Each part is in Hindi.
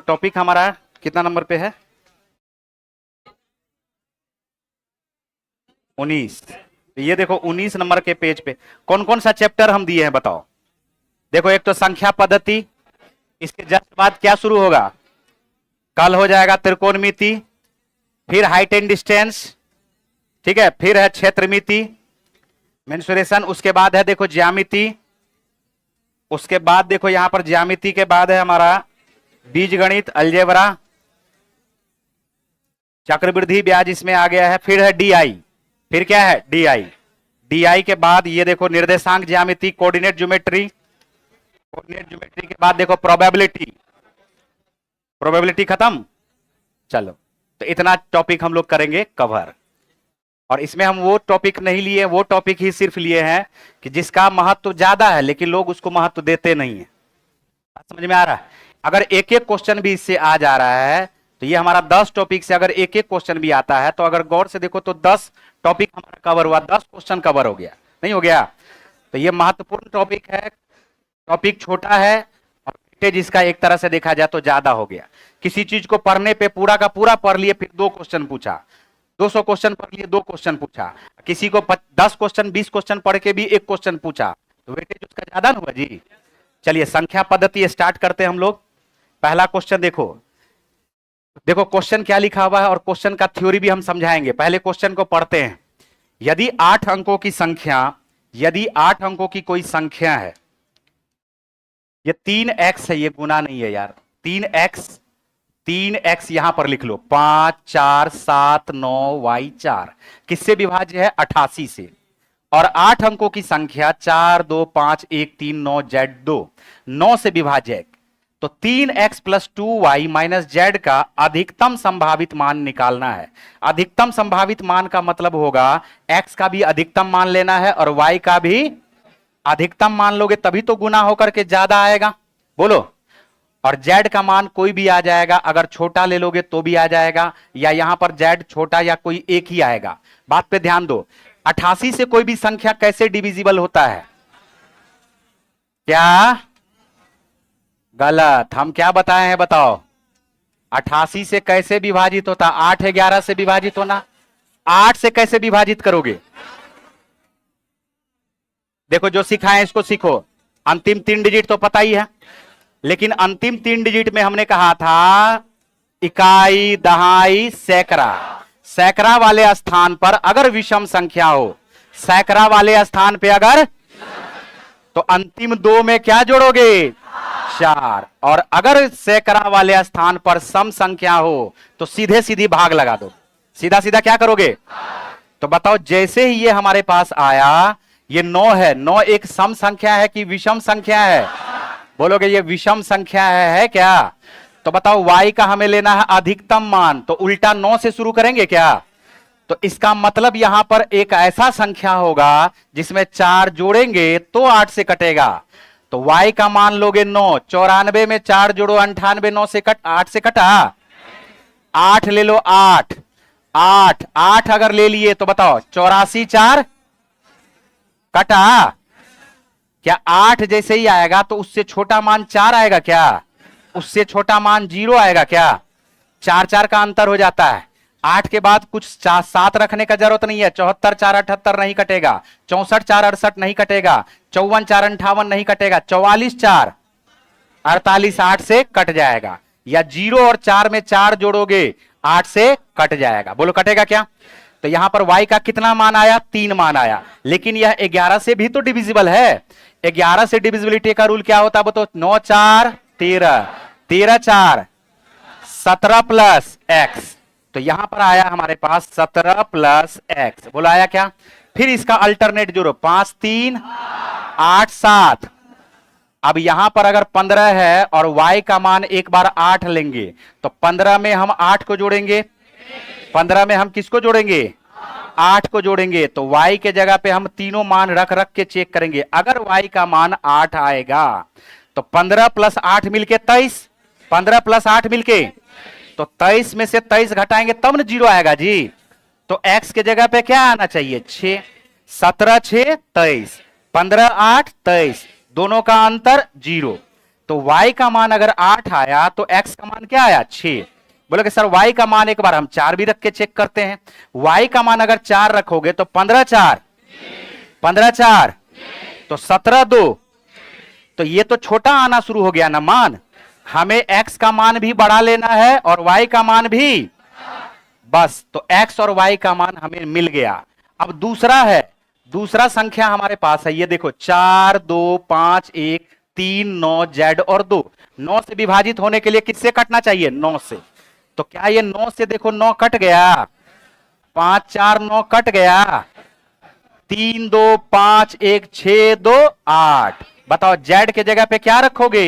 टॉपिक हमारा कितना नंबर पे है? 19। ये देखो 19 नंबर के पेज पे कौन कौन सा चैप्टर हम दिए हैं बताओ। देखो एक तो संख्या पद्धति, इसके जस्ट बाद क्या शुरू होगा? कल हो जाएगा त्रिकोणमिति, फिर हाइट एंड डिस्टेंस, ठीक है, फिर है क्षेत्रमिति, मेंसुरेशन, उसके बाद है देखो ज्यामिति, उसके बाद देखो यहां पर ज्यामिति के बाद है हमारा बीजगणित, अलजेब्रा, चक्रवृद्धि ब्याज इसमें आ गया है, फिर है डीआई, फिर क्या है डीआई, डीआई के बाद ये देखो निर्देशांक ज्यामिति, कोऑर्डिनेट ज्योमेट्री, कोऑर्डिनेट ज्योमेट्री के बाद देखो प्रोबेबिलिटी, प्रोबेबिलिटी खत्म। चलो तो इतना टॉपिक हम लोग करेंगे कवर, और इसमें हम वो टॉपिक नहीं लिए, वो टॉपिक ही सिर्फ लिए हैं कि जिसका महत्व ज्यादा है लेकिन लोग उसको महत्व देते नहीं है। समझ में आ रहा है? अगर एक एक क्वेश्चन भी इससे आ जा रहा है तो ये हमारा 10 टॉपिक से अगर एक एक क्वेश्चन भी आता है तो अगर गौर से देखो तो 10 टॉपिक हमारा कवर हुआ, 10 क्वेश्चन कवर हो गया, नहीं हो गया? तो ये महत्वपूर्ण टॉपिक है, टॉपिक छोटा है और वेटेज इसका एक तरह से देखा जाए तो ज्यादा हो गया। किसी चीज को पढ़ने पे पूरा का पूरा पढ़ लिए फिर 2 क्वेश्चन पूछा, 200 क्वेश्चन पढ़ लिए 2 क्वेश्चन पूछा, किसी को 10 क्वेश्चन 20 क्वेश्चन पढ़ के भी 1 क्वेश्चन पूछा, तो वेटेज उसका ज्यादा ना हुआ जी। चलिए संख्या पद्धति स्टार्ट करते हैं हम लोग। पहला क्वेश्चन देखो, देखो क्वेश्चन क्या लिखा हुआ है और क्वेश्चन का थ्योरी भी हम समझाएंगे। पहले क्वेश्चन को पढ़ते हैं। यदि 8 अंकों की संख्या, यदि 8 अंकों की कोई संख्या है, ये 3x है, ये गुना नहीं है यार, 3x यहां पर लिख लो, 5 4 7 9 y 4 किससे विभाज्य है? 88 से। और 8 अंकों की संख्या 4 2 5 1 3 9 z 2 9 से विभाज्य है। तो 3x plus 2y minus z का अधिकतम संभावित मान निकालना है। अधिकतम संभावित मान का मतलब होगा x का भी अधिकतम मान लेना है और y का भी अधिकतम मान लोगे तभी तो गुना होकर के ज्यादा आएगा, बोलो। और z का मान कोई भी आ जाएगा, अगर छोटा ले लोगे तो भी आ जाएगा, या यहां पर z छोटा या कोई एक ही आएगा। बात पे ध्यान दो, 88 से कोई भी संख्या कैसे डिविजिबल होता है? क्या गलत? हम क्या बताए हैं बताओ? 88 से कैसे विभाजित होता? 8 11 से विभाजित होना। 8 से कैसे विभाजित करोगे? देखो जो सिखाए इसको सीखो। अंतिम 3 डिजिट तो पता ही है, लेकिन अंतिम 3 डिजिट में हमने कहा था इकाई, दहाई, सैकड़ा। सैकड़ा वाले स्थान पर अगर विषम संख्या हो, सैकड़ा वाले स्थान पे अगर, तो अंतिम 2 में क्या जोड़ोगे? 4। और अगर सैकड़ा वाले स्थान पर सम संख्या हो तो सीधे सीधी भाग लगा दो, सीधा सीधा क्या करोगे? तो बताओ जैसे ही ये हमारे पास आया, ये 9 है, 9 एक सम संख्या है कि विषम संख्या है? बोलोगे ये विषम संख्या है क्या? तो बताओ y का हमें लेना है अधिकतम मान, तो उल्टा 9 से शुरू करेंगे क्या? तो इसका मतलब यहां पर एक ऐसा संख्या होगा जिसमें 4 जोड़ेंगे तो 8 से कटेगा। तो y का मान लोगे 9, 94 में 4 जोड़ो 98, 9 से 8 से कटा, 8 ले लो, 8 8 8 अगर ले लिए तो बताओ 84 4 कटा। क्या 8 जैसे ही आएगा तो उससे छोटा मान 4 आएगा क्या? उससे छोटा मान 0 आएगा क्या? 4 4 का अंतर हो जाता है। 8 के बाद कुछ 7 रखने का जरूरत नहीं है। 74 4 78 नहीं कटेगा, 64 4 68 नहीं कटेगा, 54 4 58 नहीं कटेगा, 44 4 48 8 से कट जाएगा। या 0 और 4 में 4 जोड़ोगे 8 से कट जाएगा। बोलो कटेगा क्या? तो यहां पर y का कितना मान आया? 3 मान आया। लेकिन यह 11 से भी तो डिविजिबल है। 11 से डिविजिबिलिटी का रूल क्या होता है? बताओ। 9 4 13, 13 4 17 प्लस x। तो यहां पर आया हमारे पास 17 प्लस x। बोला आया क्या? फिर इसका अल्टरनेट जोड़ो, 5 3 8 7। अब यहां पर अगर 15 है और y का मान एक बार 8 लेंगे तो 15 में हम 8 को जोड़ेंगे, 15 में हम किसको जोड़ेंगे? 8 को जोड़ेंगे। तो y के जगह पे हम तीनों मान रख रख के चेक करेंगे। अगर y का मान 8 आएगा तो 15 प्लस 8 मिलके 23, 15 प्लस 8 मिलके तो 23 में से 23 घटाएंगे तब न 0 आएगा जी। तो x के जगह पे क्या आना चाहिए? 6। 17 6 23, 15 8 23, दोनों का अंतर 0। तो y का मान अगर 8 आया तो x का मान क्या आया 6। बोले कि सर y का मान एक बार हम 4 भी रख के चेक करते हैं। y का मान अगर 4 रखोगे तो 15 4 तो 17 2। तो ये तो छोटा आना शुरू हो गया ना मान। हमें x का मान भी बढ़ा लेना है और y का मान भी। बस तो x और y का मान हमें मिल गया। अब दूसरा है, दूसरा संख्या हमारे पास है, ये देखो 4 2 5 1 3 9 z और 2। 9 से विभाजित होने के लिए किससे कटना चाहिए 9 से। तो क्या ये 9 से देखो 9 कट गया, 5 4 9 कट गया, 3 2 5 1 6 2 8। बताओ z के जगह पे क्या रखोगे,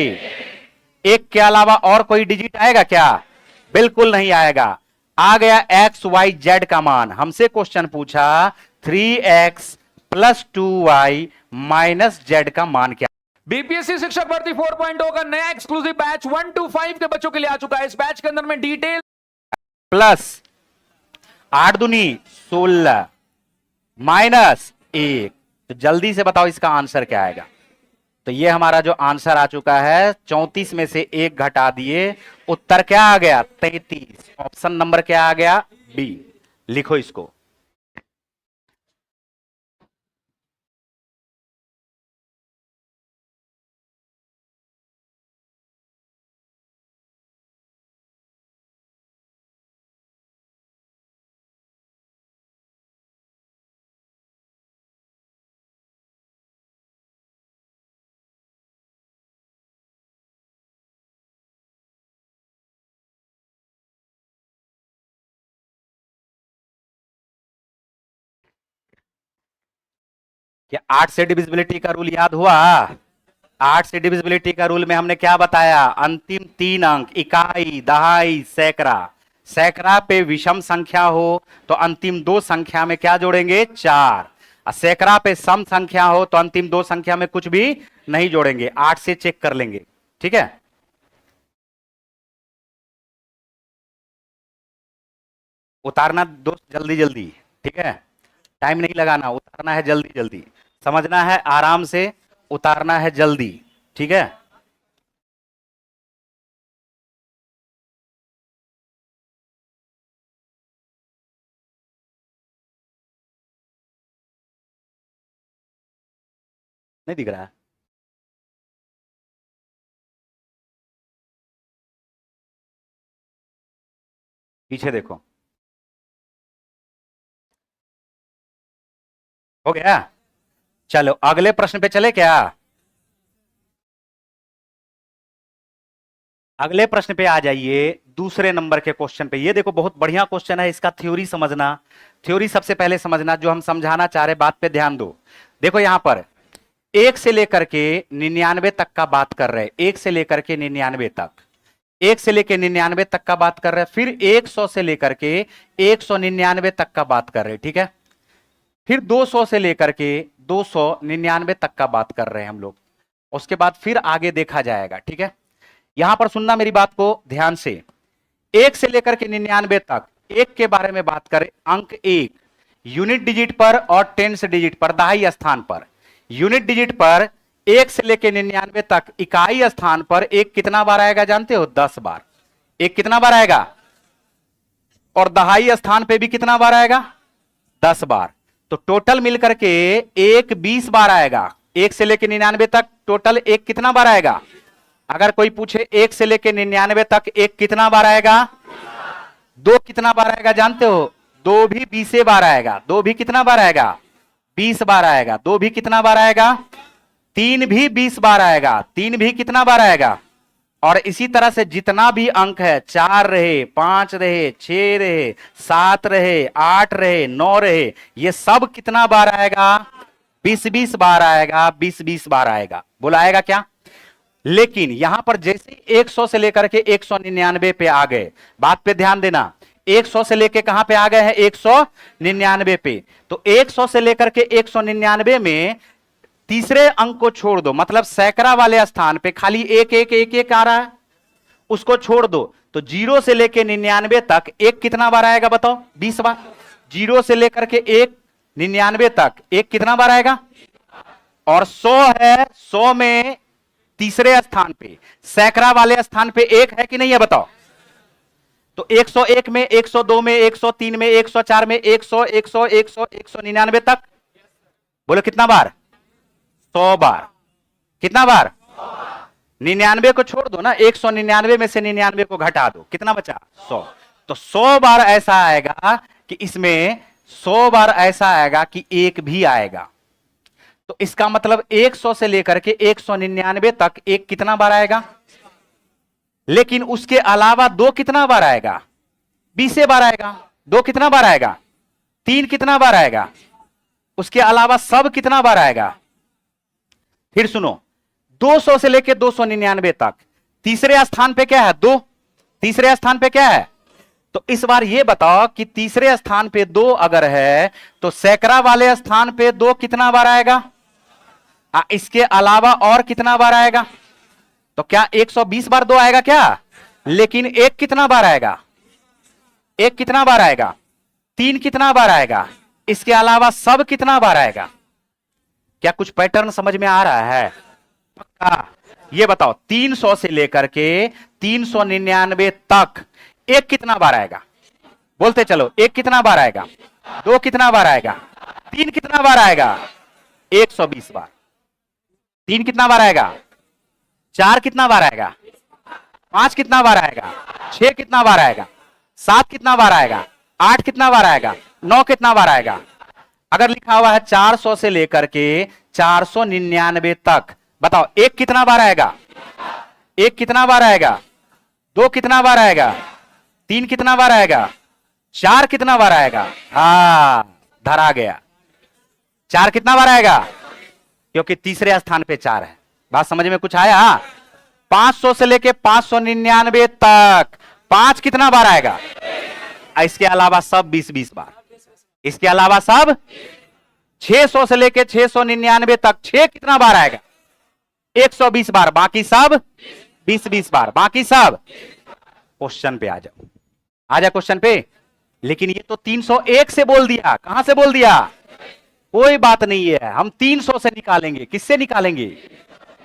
एक के अलावा और कोई डिजिट आएगा क्या, बिल्कुल नहीं आएगा। आ गया x y z का मान। हमसे क्वेश्चन पूछा 3x plus 2y minus z का मान क्या। बीपीएससी शिक्षक भर्ती 4.0 का नया एक्सक्लूसिव बैच 1 to 5 के बच्चों के लिए आ चुका है। इस बैच के अंदर में डिटेल प्लस 8 दूनी 16 माइनस 1। तो जल्दी से बताओ इसका आंसर क्या आएगा। तो ये हमारा जो आंसर आ चुका है 34 में से 1 घटा दिए, उत्तर क्या आ गया 33। ऑप्शन नंबर क्या आ गया बी। लिखो इसको। क्या 8 से डिविजिबिलिटी का रूल याद हुआ। 8 से डिविजिबिलिटी का रूल में हमने क्या बताया, अंतिम 3 अंक इकाई दहाई सैकड़ा। सैकड़ा पे विषम संख्या हो तो अंतिम 2 संख्या में क्या जोड़ेंगे 4। और सैकड़ा पे सम संख्या हो तो अंतिम 2 संख्या में कुछ भी नहीं जोड़ेंगे। 8 से चेक कर लेंगे, ठीक है। उतारना दोस्त जल्दी जल्दी, ठीक है, टाइम नहीं लगाना, उतारना है जल्दी जल्दी, समझना है आराम से, उतारना है जल्दी, ठीक है। नहीं दिख रहा है। पीछे देखो, हो गया। चलो अगले प्रश्न पे चले क्या। अगले प्रश्न पे आ जाइए, दूसरे नंबर के क्वेश्चन पे। ये देखो बहुत बढ़िया क्वेश्चन है, इसका थ्योरी समझना। थ्योरी सबसे पहले समझना, जो हम समझाना चाह रहे बात पे ध्यान दो। देखो यहां पर 1 से लेकर के 99 तक का बात कर रहे हैं, 1 से लेकर के 99 तक, 1 से लेकर 99 तक का बात कर रहे हैं, फिर 100 से लेकर के 199 तक का बात कर रहे हैं, ठीक है। फिर 200 से लेकर के 299 तक का बात कर रहे हैं हम लोग। उसके बाद फिर आगे देखा जाएगा, ठीक है। यहां पर सुनना मेरी बात को ध्यान से। 1 से लेकर के 99 तक 1 के बारे में बात करें, अंक 1 यूनिट डिजिट पर और टेंस डिजिट पर, दहाई स्थान पर। यूनिट डिजिट पर 1 से लेकर 99 तक इकाई स्थान पर 1 कितना बार आएगा जानते हो, 10 बार। 1 कितना बार आएगा, और दहाई स्थान पे भी कितना बार आएगा, 10 बार। तो टोटल मिलकर के 1 20 बार आएगा। 1 से लेकर 99 तक टोटल 1 कितना बार आएगा। अगर कोई पूछे 1 से लेकर 99 तक 1 कितना बार आएगा, 2 कितना बार आएगा जानते हो, 2 भी 20 बार आएगा। 2 भी कितना बार आएगा, 20 बार आएगा। 2 भी कितना बार आएगा, 3 भी 20 बार आएगा। 3 भी कितना बार आएगा। और इसी तरह से जितना भी अंक है, 4 रहे, 5 रहे, 6 रहे, 7 रहे, 8 रहे, 9 रहे, ये सब कितना बार आएगा, 20-20 बार आएगा, 20-20 बार आएगा। बोला आएगा क्या। लेकिन यहां पर जैसे 100 से लेकर के 199 पे आ गए, बात पे ध्यान देना, 100 से लेकर कहां पे आ गए हैं, 199 पे। तो 100 से लेकर के 199 में तीसरे अंक को छोड़ दो, मतलब सैकड़ा वाले स्थान पे खाली 1-1-1-1 आ रहा है, उसको छोड़ दो। तो 0 से लेकर 99 तक 1 कितना बार आएगा बताओ, 20 बार। 0 से लेकर के 99 तक 1 कितना बार आएगा। और 100 है, 100 में तीसरे स्थान पे, सैकड़ा वाले स्थान पे एक है कि नहीं है बताओ? तो 101 में, 102 में, 103 में, 104 में, 100, 100, 100, 199 तक। बोलो कितना बार? 100 बार। कितना बार? 99 को छोड़ दो ना, 199 में से 99 को घटा दो, कितना बचा? 100। तो 100 बार ऐसा आएगा कि इसमें 100 बार ऐसा आएगा कि एक भी आएगा। तो इसका मतलब 100 से लेकर के 199 तक एक कितना बार आएगा? लेकिन उसके अलावा दो कितना बार आएगा? 20 बार आएगा। दो कितना बार आएगा? 3 कितना बार आएगा? उसके अलावा सब कितना बार आएगा? फिर सुनो, 200 से लेकर 299 तक तीसरे स्थान पे क्या है? 2। तीसरे स्थान पे क्या है? तो इस बार ये बताओ कि तीसरे स्थान पे 2 अगर है तो सैकड़ा वाले स्थान पे 2 कितना बार आएगा? इसके अलावा और कितना बार आएगा? तो क्या 120 बार 2 आएगा क्या? लेकिन एक कितना बार आएगा? एक कितना बार आएगा? 3 कितना बार आएगा? इसके अलावा सब कितना बार आएगा? क्या कुछ पैटर्न समझ में आ रहा है? पक्का? ये बताओ, 300 से लेकर के 399 तक एक कितना बार आएगा? बोलते चलो, एक कितना बार आएगा? 2 कितना बार आएगा? 3 कितना बार आएगा? 120 बार। 3 कितना बार आएगा? 4 कितना बार आएगा? 5 कितना बार आएगा? 6 कितना बार आएगा? 7 कितना बार आएगा? 8 कितना बार आएगा? 9 कितना बार आएगा? अगर लिखा हुआ है 400 से लेकर के 499 तक, बताओ एक कितना बार आएगा? एक कितना बार आएगा? 2 कितना बार आएगा? 3 कितना बार आएगा? 4 कितना बार आएगा? धरा गया। 4 कितना बार आएगा? क्योंकि तीसरे स्थान पे 4 है। बात समझ में कुछ आया? 500 से लेके 599 तक 5 कितना बार आएगा? इसके अलावा सब 20-20 बार। इसके अलावा सब 600 से लेके 699 तक 6 कितना बार आएगा? 120 बार। बाकी सब 20-20 बार। बाकी सब। क्वेश्चन पे आ जाओ, आ जा क्वेश्चन पे। लेकिन ये तो 301 से बोल दिया। कहां से बोल दिया? कोई बात नहीं है, हम 300 से निकालेंगे। किससे निकालेंगे?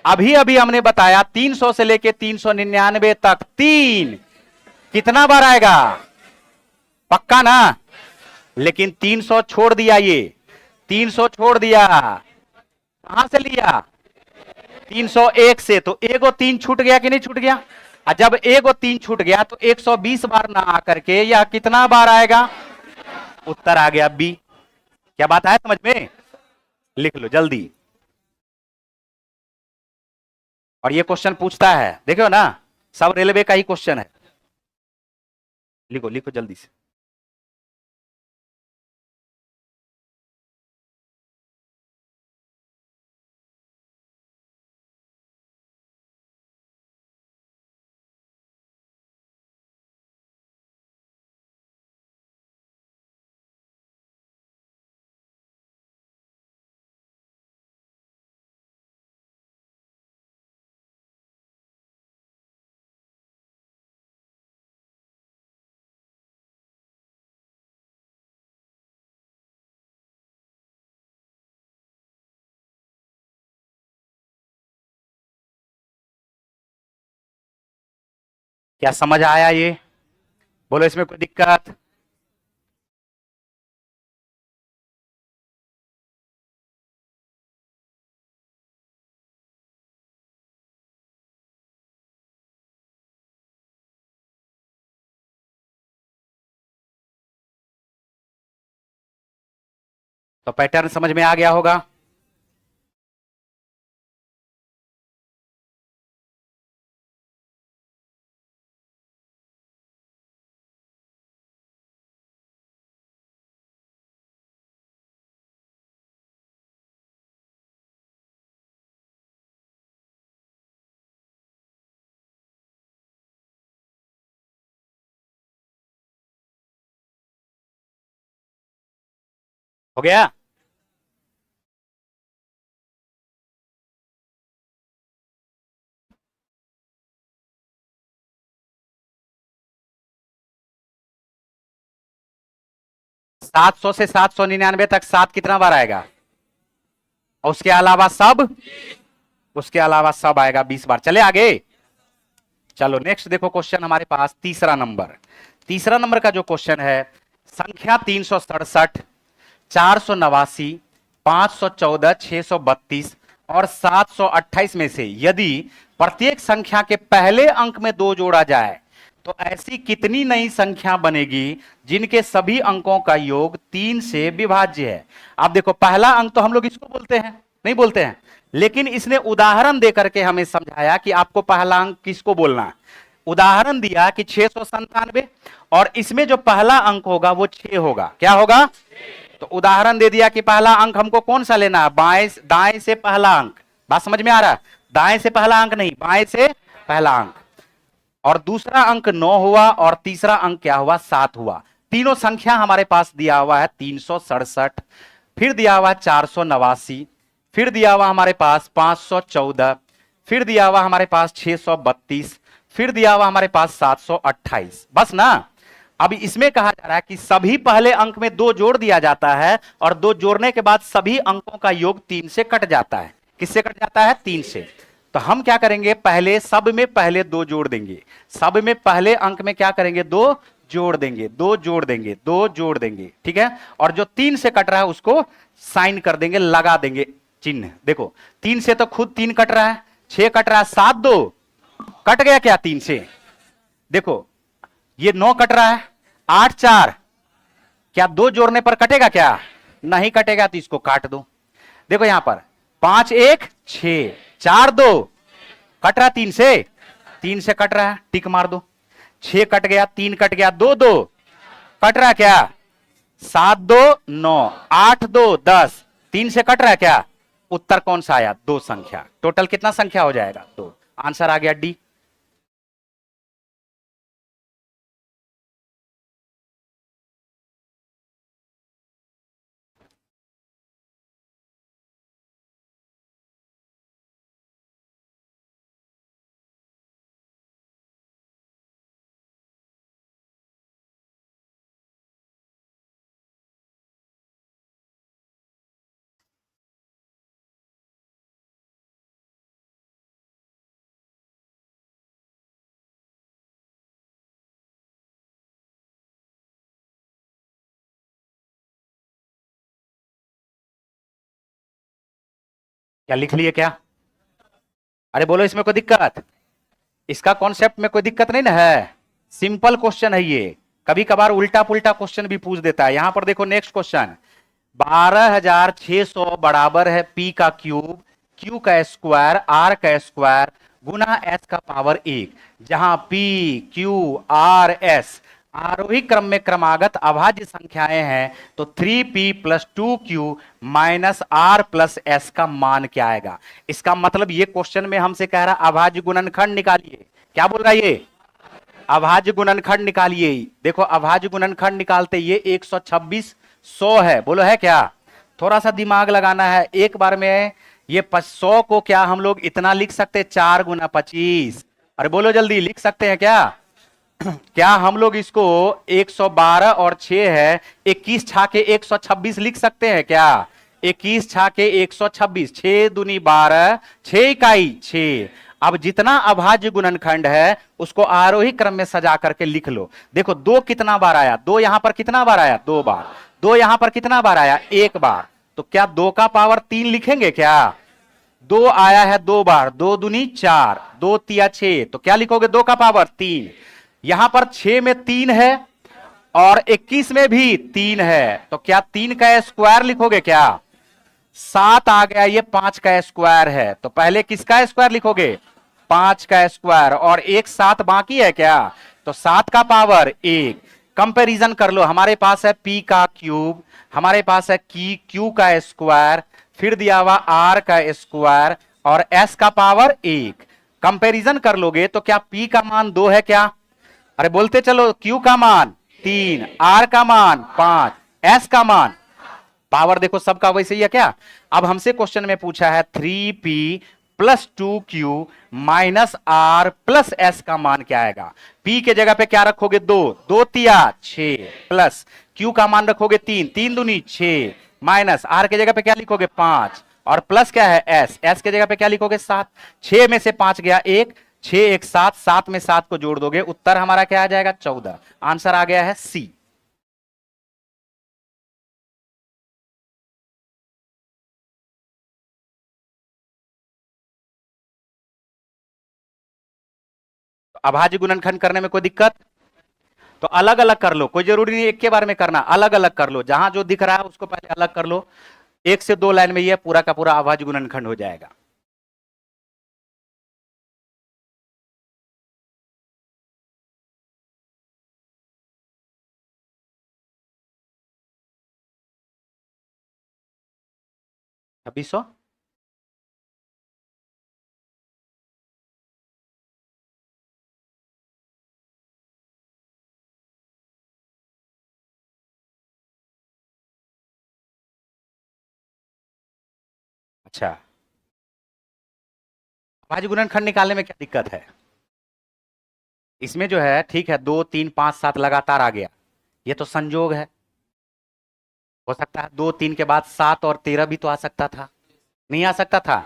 अभी अभी हमने बताया 300 से लेके 399 तक 3 कितना बार आएगा? पक्का ना? लेकिन 300 छोड़ दिया, ये 300 छोड़ दिया। कहां से लिया? 301 से। तो एगो 3 छूट गया कि नहीं छूट गया? और जब एगो 3 छूट गया तो 120 बार ना आकर के यह कितना बार आएगा? उत्तर आ गया बी। क्या बात है समझ में? लिख लो जल्दी। और ये क्वेश्चन पूछता है, देखो ना, सब रेलवे का ही क्वेश्चन है। लिखो लिखो जल्दी से। क्या समझ आया ये? बोलो इसमें कोई दिक्कत? तो पैटर्न समझ में आ गया होगा। हो गया? 700 से 799 तक 7 कितना बार आएगा? और उसके अलावा सब, उसके अलावा सब आएगा 20 बार। चले आगे, चलो नेक्स्ट देखो क्वेश्चन हमारे पास तीसरा नंबर का जो क्वेश्चन है, संख्या 367, 489, 514, 632 और 728 में से यदि प्रत्येक संख्या के पहले अंक में 2 जोड़ा जाए तो ऐसी कितनी नई संख्या बनेगी जिनके सभी अंकों का योग 3 से विभाज्य है। आप देखो, पहला अंक तो हम लोग इसको बोलते हैं, नहीं बोलते हैं, लेकिन इसने उदाहरण देकर के हमें समझाया कि आपको पहला अंक किसको बोलना है। उदाहरण दिया कि 697, और इसमें जो पहला अंक होगा वो 6 होगा। क्या होगा? तो उदाहरण दे दिया कि पहला अंक हमको कौन सा लेना है, दाएं से पहला अंक। बात समझ में आ रहा है? दाएं से पहला अंक नहीं, बाएं से पहला अंक। और दूसरा अंक 9 हुआ और तीसरा अंक क्या हुआ, 7 हुआ। तीनों संख्या हमारे पास दिया हुआ है 367, फिर दिया हुआ 489, फिर दिया हुआ हमारे पास 514, फिर दिया हुआ हमारे पास 632, फिर दिया हुआ हमारे पास 728। बस ना। अब इसमें कहा जा रहा है कि सभी पहले अंक में 2 जोड़ दिया जाता है और 2 जोड़ने के बाद सभी अंकों का योग 3 से कट जाता है। किससे कट जाता है? 3 से। तो हम क्या करेंगे, पहले सब में पहले 2 जोड़ देंगे। सब में पहले अंक में क्या करेंगे, 2 जोड़ देंगे, 2 जोड़ देंगे, 2 जोड़ देंगे, ठीक है। और जो 3 से कट रहा है उसको साइन कर देंगे, लगा देंगे चिन्ह। देखो 3 से तो खुद 3 कट रहा है, 6 कट रहा है, 7 2 कट गया क्या 3 से। देखो ये 9 कट रहा है, 8 4, क्या 2 जोड़ने पर कटेगा क्या? नहीं कटेगा, तो इसको काट दो। देखो यहां पर 5 1 6, 4 2 कट रहा 3 से, 3 से कट रहा है, टिक मार दो। 6 कट गया, 3 कट गया, 2 2 कट रहा क्या? 7 2 9, 8 2 10, 3 से कट रहा क्या? उत्तर कौन सा आया? 2 संख्या। टोटल कितना संख्या हो जाएगा? 2। आंसर आ गया डी। क्या लिख लिए क्या? अरे बोलो, इसमें कोई दिक्कत? इसका कॉन्सेप्ट में कोई दिक्कत नहीं ना है? सिंपल क्वेश्चन है ये। कभी कभार उल्टा पुल्टा क्वेश्चन भी पूछ देता है। यहां पर देखो नेक्स्ट क्वेश्चन, 12600 बराबर है पी का क्यूब, क्यू का स्क्वायर, आर का स्क्वायर गुना एस का पावर 1, जहां पी क्यू आर एस आरोही क्रम में क्रमागत अभाज्य संख्याएं हैं, तो 3p + 2q minus are plus S का मान क्या आएगा। इसका मतलब ये क्वेश्चन में हमसे कह रहा अभाज्य गुणनखंड निकालिए। क्या बोल रहा है ये? अभाज्य गुणनखंड निकालिए। देखो अभाज्य गुणनखंड निकालते ये 126 100 है। बोलो है क्या? थोड़ा सा दिमाग लगाना है एक बार में। ये 100 को क्या हम लोग इतना लिख सकते, 4 गुना 25। अरे बोलो जल्दी, लिख सकते हैं क्या? क्या हम लोग इसको 112 और 6 है, 21 छाके 126 लिख सकते हैं क्या? 21 छाके 126, 6 दूनी 12, 6 इकाई 6। अब जितना अभाज्य गुणनखंड है उसको आरोही क्रम में सजा करके लिख लो। देखो 2 कितना बार आया, 2 यहां पर कितना बार आया, 2 बार। 2 यहां पर कितना बार आया, 1 बार। तो क्या 2 का पावर 3 लिखेंगे क्या? 2 आया है 2 बार, 2 दूनी 4, 2 तिया 6, तो क्या लिखोगे? 2 का पावर 3। यहां पर 6 में 3 है और 21 में भी 3 है, तो क्या 3 का स्क्वायर लिखोगे क्या? 7 आ गया, ये 5 का स्क्वायर है, तो पहले किसका स्क्वायर लिखोगे? 5 का स्क्वायर। और एक 7 बाकी है क्या? तो 7 का पावर 1। कंपैरिजन कर लो, हमारे पास है p का क्यूब, हमारे पास है q का स्क्वायर, फिर दिया हुआ r का स्क्वायर और s का पावर 1। कंपैरिजन कर लोगे तो क्या p का मान 2 है क्या? अरे बोलते चलो, q का मान 3, r का मान 5, s का मान, पावर देखो सबका वैसे ही है क्या? अब हमसे क्वेश्चन में पूछा है 3p + 2q minus r plus s का मान क्या आएगा? p के जगह पे क्या रखोगे? 2, 2 तिया 6 प्लस q का मान रखोगे 3, 3 दूनी 6 माइनस r के जगह पे क्या लिखोगे? 5 और प्लस क्या है एस, एस के जगह पे क्या लिखोगे 7, 6 में से 5 गया 1, 6 1 7, 7 में 7 को जोड़ दोगे, उत्तर हमारा क्या आ जाएगा 14। आंसर आ गया है सी। अभाज्य गुणनखंड करने में कोई दिक्कत? तो अलग अलग कर लो, कोई जरूरी नहीं एक के बारे में करना, अलग अलग कर लो, जहां जो दिख रहा है उसको पहले अलग कर लो। 1 से 2 लाइन में यह पूरा का पूरा अभाज्य गुणनखंड हो जाएगा। छब्बीस सौ अच्छा, अभाज्य गुणनखंड निकालने में क्या दिक्कत है? इसमें जो है ठीक है 2 3 5 7 लगातार आ गया, ये तो संयोग है, हो सकता है 2 3 के बाद 7 और 13 भी तो आ सकता था, नहीं आ सकता था?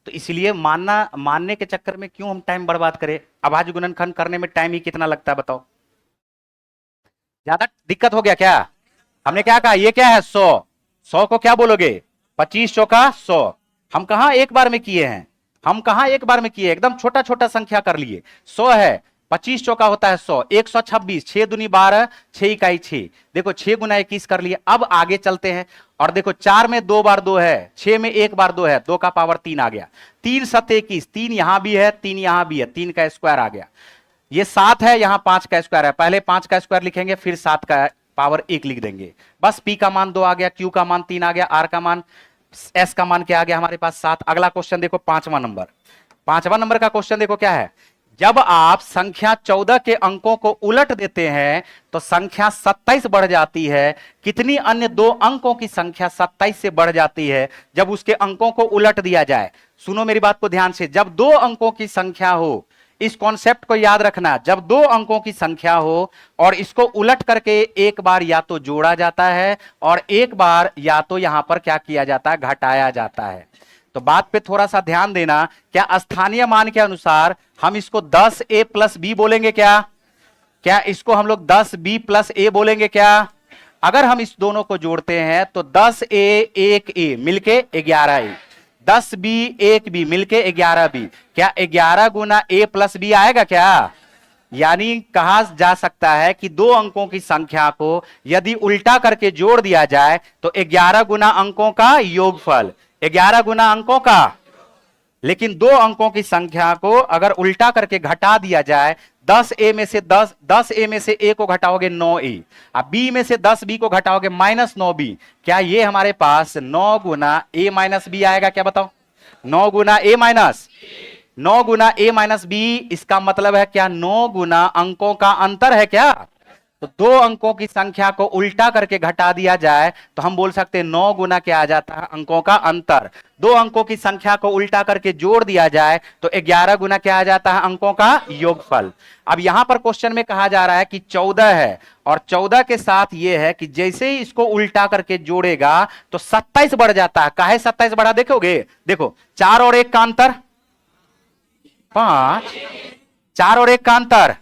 तो इसलिए मानने के चक्कर में क्यों हम टाइम बर्बाद करें? अभाज्य गुणनखंड करने में टाइम ही कितना लगता है बताओ? ज्यादा दिक्कत हो गया क्या? हमने क्या कहा, ये क्या है 100, 100 को क्या बोलोगे 25 चौका 100। हम कहा एक बार में किए हैं, हम कहा एक बार में किए, एकदम छोटा छोटा संख्या कर लिए। 100 है, 25 चौका होता है 100, 126, 6 दूनी 12, 6 इकाई 6, देखो 6 गुना 21 कर लिए। अब आगे चलते हैं और देखो 4 में 2 बार 2 है, 6 में 1 बार 2 है, 2 का पावर 3 आ गया, 3 7 21, 3 यहां भी है 3 यहां भी है, 3 का स्क्वायर आ गया, ये 7 है, यहां 5 का स्क्वायर है, पहले 5 का स्क्वायर लिखेंगे फिर 7 का पावर 1 लिख देंगे, बस पी का मान 2 आ गया, क्यू का मान 3 आ गया, आर का मान, एस का मान क्या आ गया हमारे पास 7। अगला क्वेश्चन देखो 5वां नंबर, 5वां नंबर का क्वेश्चन देखो क्या है, जब आप संख्या 14 के अंकों को उलट देते हैं तो संख्या 27 बढ़ जाती है, कितनी अन्य दो अंकों की संख्या 27 से बढ़ जाती है जब उसके अंकों को उलट दिया जाए? सुनो मेरी बात को ध्यान से, जब दो अंकों की संख्या हो, इस कॉन्सेप्ट को याद रखना, जब दो अंकों की संख्या हो और इसको उलट करके एक बार या तो जोड़ा जाता है और एक बार या तो यहां पर क्या किया जाता है, घटाया जाता है। तो बात पे थोड़ा सा ध्यान देना, क्या स्थानीय मान के अनुसार हम इसको 10a प्लस बी बोलेंगे क्या? क्या इसको हम लोग 10b प्लस ए बोलेंगे क्या? अगर हम इस दोनों को जोड़ते हैं तो 10a 1a मिलके 11a, 10b 1b मिलके 11b, क्या 11 गुना a प्लस बी आएगा क्या? यानी कहा जा सकता है कि दो अंकों की संख्या को यदि उल्टा करके जोड़ दिया जाए तो 11 गुना अंकों का योगफल, 11 गुना अंकों का, लेकिन दो अंकों की संख्या को अगर उल्टा करके घटा दिया जाए, 10a में से 10a में से a को घटाओगे 9a, अब b में से 10b को घटाओगे -9b, क्या ये हमारे पास 9 गुना a माइनस बी आएगा क्या बताओ? 9 गुना a माइनस, 9 गुना a माइनस बी, इसका मतलब है क्या 9 गुना अंकों का अंतर है क्या? तो दो अंकों की संख्या को उल्टा करके घटा दिया जाए तो हम बोल सकते हैं 9 गुना क्या आ जाता है, अंकों का अंतर। दो अंकों की संख्या को उल्टा करके जोड़ दिया जाए तो 11 गुना क्या आ जाता है, अंकों का योगफल। अब यहां पर क्वेश्चन में कहा जा रहा है कि 14 है और 14 के साथ यह है कि जैसे ही इसको उल्टा करके जोड़ेगा तो 27 बढ़ जाता है। काहे 27 बढ़ा देखोगे, देखो 4 और 1 का अंतर 5, 4 और 1 का अंतर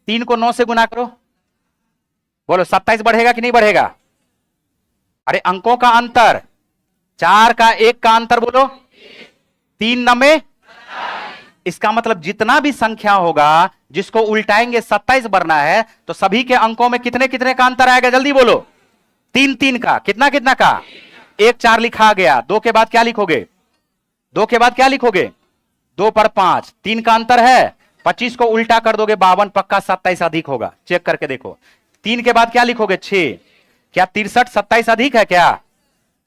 3 को 9 से गुना करो, बोलो 27 बढ़ेगा कि नहीं बढ़ेगा? अरे अंकों का अंतर, 4 का 1 का अंतर बोलो 3 9, इसका मतलब जितना भी संख्या होगा जिसको उल्टाएंगे 27 बढ़ना है तो सभी के अंकों में कितने कितने का अंतर आएगा, जल्दी बोलो? 3 3 का, कितना कितना का? 1 4 लिखा गया, 2 के बाद क्या लिखोगे, 2 के बाद क्या लिखोगे, 2 पर 5, 3 का अंतर है, 25 को उल्टा कर दोगे 52, पक्का 27 अधिक होगा, चेक करके देखो। 3 के बाद क्या लिखोगे 6, क्या 63 27 अधिक है क्या?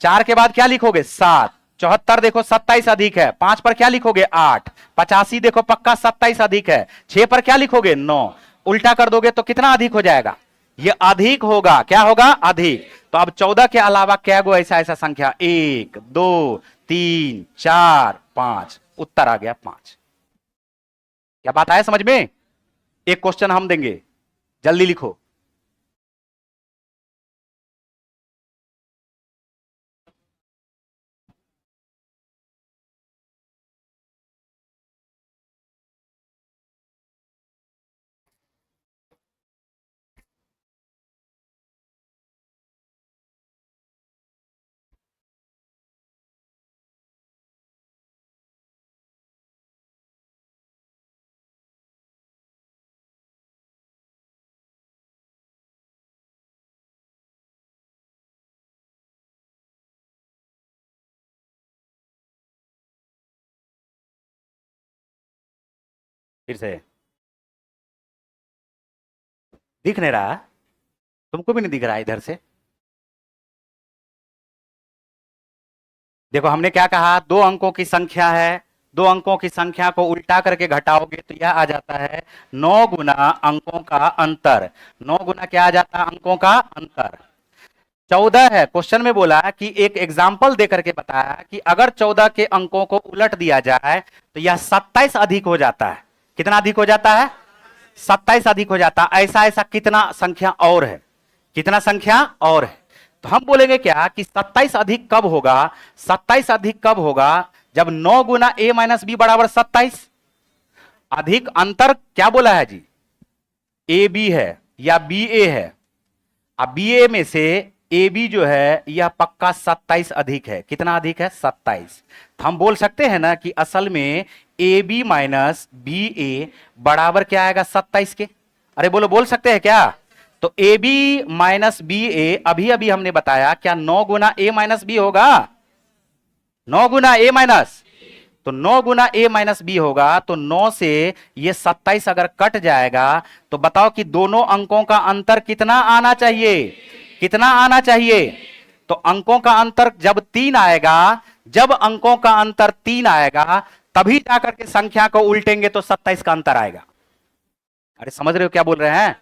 4 के बाद क्या लिखोगे 7, 74 देखो 27 अधिक है, 5 पर क्या लिखोगे 8, 85 देखो पक्का 27 अधिक है, 6 पर क्या लिखोगे 9, उल्टा कर दोगे तो कितना अधिक हो जाएगा, ये अधिक होगा, क्या होगा अधिक। तो अब 14 के अलावा क्या गो ऐसा ऐसा संख्या, 1 2 3 4 5, उत्तर आ गया 5। क्या बात आया समझ में? एक क्वेश्चन हम देंगे, जल्दी लिखो। फिर से दिख नहीं रहा? तुमको भी नहीं दिख रहा इधर से? देखो हमने क्या कहा, दो अंकों की संख्या है, दो अंकों की संख्या को उल्टा करके घटाओगे तो यह आ जाता है 9 गुना अंकों का अंतर। 9 गुना क्या आ जाता है? अंकों का अंतर। 14 है, क्वेश्चन में बोला कि एक एग्जाम्पल देकर के बताया कि अगर 14 के अंकों को उलट दिया जाए तो यह 27 अधिक हो जाता है। कितना अधिक हो जाता है? 27 अधिक हो जाता है। ऐसा ऐसा कितना संख्या और है? कितना संख्या और है? तो हम बोलेंगे क्या कि 27 अधिक कब होगा? 27 अधिक कब होगा? जब 9 गुना a माइनस बी बराबर 27। अधिक अंतर क्या बोला है जी? ए बी है या बी ए है। अब बी ए में से ए बी जो है यह पक्का 27 अधिक है। कितना अधिक है? 27। तो हम बोल सकते हैं ना कि असल में ए बी माइनस बी ए बराबर क्या आएगा? 27 के। अरे बोलो, बोल सकते हैं क्या? तो ए बी माइनस बी ए अभी अभी हमने बताया क्या 9 गुना ए माइनस बी होगा? 9 गुना ए माइनस, तो 9 गुना ए माइनस बी होगा। तो 9 से ये 27 अगर कट जाएगा तो बताओ कि दोनों अंकों का अंतर कितना आना चाहिए? कितना आना चाहिए? तो अंकों का अंतर जब 3 आएगा, जब अंकों का अंतर 3 आएगा तभी जाकर के संख्या को उल्टेंगे तो 27 का अंतर आएगा। अरे समझ रहे हो क्या बोल रहे हैं?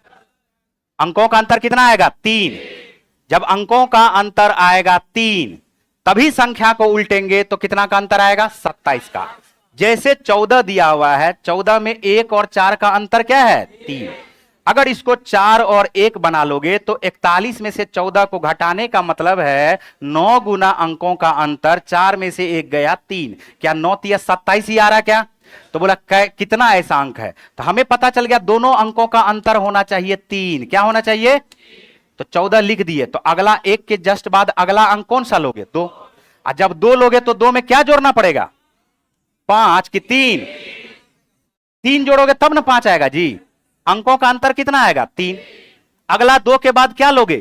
अंकों का अंतर कितना आएगा? 3। जब अंकों का अंतर आएगा 3 तभी संख्या को उल्टेंगे तो कितना का अंतर आएगा? 27 का। जैसे 14 दिया हुआ है, 14 में 1 और 4 का अंतर क्या है? 3। अगर इसको 4 और 1 बना लोगे तो 41 में से 14 को घटाने का मतलब है 9 गुना अंकों का अंतर, 4 में से 1 गया 3। क्या 9 तिया 27 ही आ रहा क्या? तो बोला कितना ऐसा अंक है? तो हमें पता चल गया दोनों अंकों का अंतर होना चाहिए 3। क्या होना चाहिए? तो 14 लिख दिए। तो अगला 1 के जस्ट बाद अगला अंक कौन सा लोगे? 2। और जब 2 लोगे तो 2 में क्या जोड़ना पड़ेगा? 5 की 3। 3 जोड़ोगे तब ना 5 आएगा जी। अंकों का अंतर कितना आएगा? 3। अगला 2 के बाद क्या लोगे?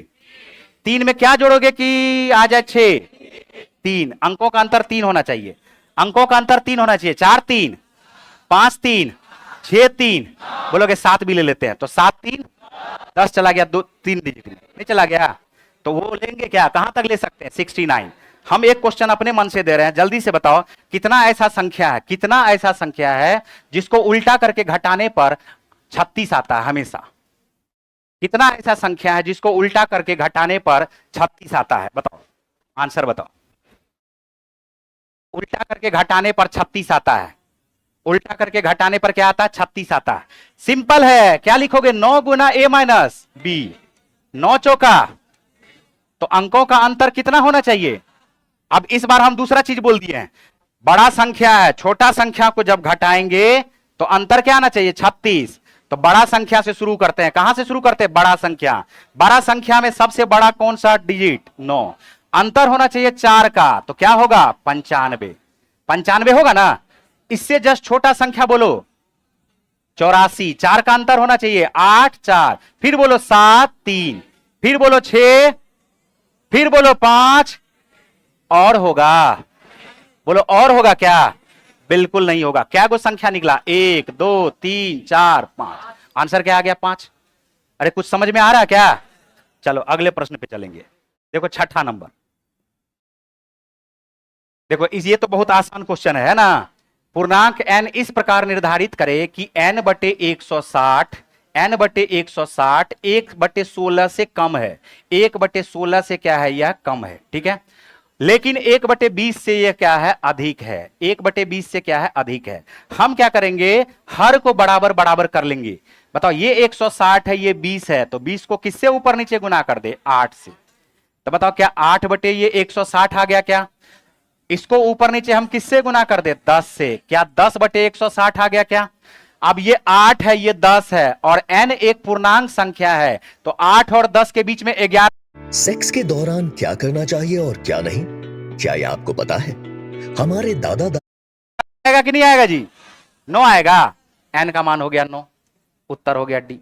3 में क्या जोड़ोगे कि आ जाए 6? 3। अंकों का अंतर 3 होना चाहिए। अंकों का अंतर 3 होना चाहिए। 4 3 5 3 6 3, बोलोगे 7 भी ले लेते हैं तो 7 3 10 चला गया, 2 3 डिजिट नहीं चला गया। तो वो लेंगे क्या? कहां तक ले सकते हैं? 69। हम एक क्वेश्चन अपने मन से दे रहे हैं, जल्दी से बताओ कितना ऐसा संख्या है, कितना ऐसा संख्या है जिसको उल्टा करके घटाने पर 36 आता है हमेशा? कितना ऐसा संख्या है जिसको उल्टा करके घटाने पर 36 आता है? बताओ, आंसर बताओ। उल्टा करके घटाने पर 36 आता है। उल्टा करके घटाने पर क्या आता है? 36 आता है। सिंपल है, क्या लिखोगे? 9 गुना ए माइनस बी। 9 चौका, तो अंकों का अंतर कितना होना चाहिए? अब इस बार हम दूसरा चीज बोल दिए हैं, बड़ा संख्या है, छोटा संख्या को जब घटाएंगे तो अंतर क्या आना चाहिए? 36। तो बड़ा संख्या से शुरू करते हैं। कहां से शुरू करते हैं? बड़ा संख्या। बड़ा संख्या में सबसे बड़ा कौन सा डिजिट? 9। अंतर होना चाहिए 4 का, तो क्या होगा? 95। 95 होगा ना। इससे जस्ट छोटा संख्या बोलो 84। 4 का अंतर होना चाहिए 8 4, फिर बोलो 7 3, फिर बोलो 6, फिर बोलो 5, और होगा? बोलो और होगा क्या? बिल्कुल नहीं होगा। क्या को संख्या निकला? 1 2 3 4 5। आंसर क्या आ गया? 5। अरे कुछ समझ में आ रहा है क्या? चलो अगले प्रश्न पे चलेंगे। देखो छठा नंबर। देखो ये तो बहुत आसान क्वेश्चन है ना। पूर्णांक n इस प्रकार निर्धारित करे कि n बटे 160, n बटे 160 1/16 से कम है। 1/16 से क्या है? यह कम है, ठीक है। लेकिन 1/20 से यह क्या है? अधिक है। 1/20 से क्या है? अधिक है। हम क्या करेंगे? हर को बराबर बराबर कर लेंगे। बताओ, ये 160 है, ये 20 है, तो 20 को किससे ऊपर नीचे गुना कर दे? 8 से। तो बताओ क्या 8 बटे ये 160 आ गया क्या? इसको ऊपर नीचे हम किससे गुना कर दे? 10 से। क्या 10 बटे 160 आ गया क्या? अब ये 8 है, ये 10 है, और n एक पूर्णांक संख्या है, तो 8 और 10 के बीच में 11। सेक्स के दौरान क्या करना चाहिए और क्या नहीं, क्या ये आपको पता है? हमारे दादा आएगा कि नहीं आएगा जी? 9 आएगा। n का मान हो गया 9, उत्तर हो गया डी।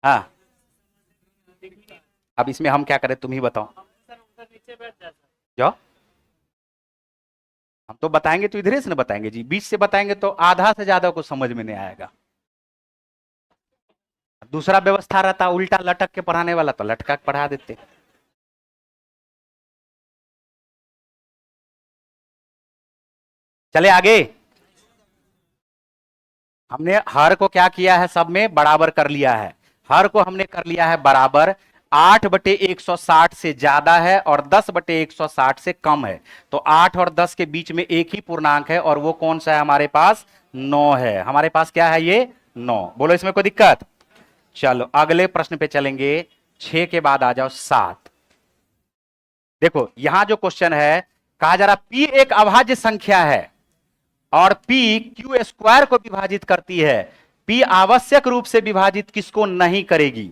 हाँ, अब इसमें हम क्या करें? तुम ही बताओ। जाओ, हम तो बताएंगे तो इधर से ना बताएंगे जी, बीच से बताएंगे तो आधा से ज्यादा को समझ में नहीं आएगा। दूसरा व्यवस्था रहता उल्टा लटक के पढ़ाने वाला, तो लटका के पढ़ा देते। चले आगे। हमने हर को क्या किया है, सब में बराबर कर लिया है। हर को हमने कर लिया है बराबर। 8/160 से ज्यादा है और 10/160 से कम है। तो 8 और 10 के बीच में एक ही पूर्णांक है, और वो कौन सा है हमारे पास? 9 है। हमारे पास क्या है? ये 9। बोलो इसमें कोई दिक्कत? चलो अगले प्रश्न पे चलेंगे। 6 के बाद आ जाओ 7। देखो यहां जो क्वेश्चन है, कहा जा रहा P एक अभाज्य संख्या है और P Q स्क्वायर को विभाजित करती है। P आवश्यक रूप से विभाजित किसको नहीं करेगी?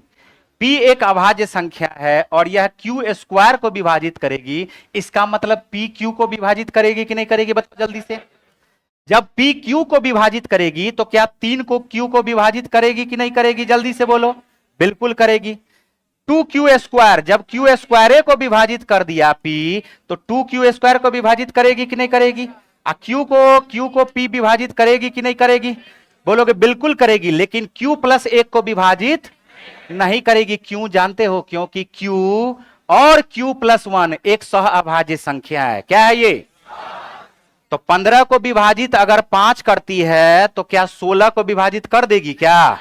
P एक अभाज्य संख्या है और यह Q स्क्वायर को विभाजित करेगी। इसका मतलब P Q को विभाजित करेगी कि नहीं करेगी? बताओ जल्दी से। जब P Q को विभाजित करेगी तो क्या 3 को Q को विभाजित करेगी कि नहीं करेगी? जल्दी से बोलो। बिल्कुल करेगी। 2Q स्क्वायर, जब Q स्क्वायर को विभाजित कर दिया P, तो 2Q स्क्वायर को विभाजित करेगी कि नहीं करेगी? Q को P विभाजित करेगी कि नहीं करेगी? बोलोगे बिल्कुल करेगी, लेकिन Q प्लस 1 को विभाजित नहीं करेगी। क्यों जानते हो? क्योंकि Q और Q प्लस 1 एक सह अभाज्य संख्या है। क्या है ये? तो 15 को विभाजित अगर 5 करती है तो क्या 16 को विभाजित कर देगी क्या?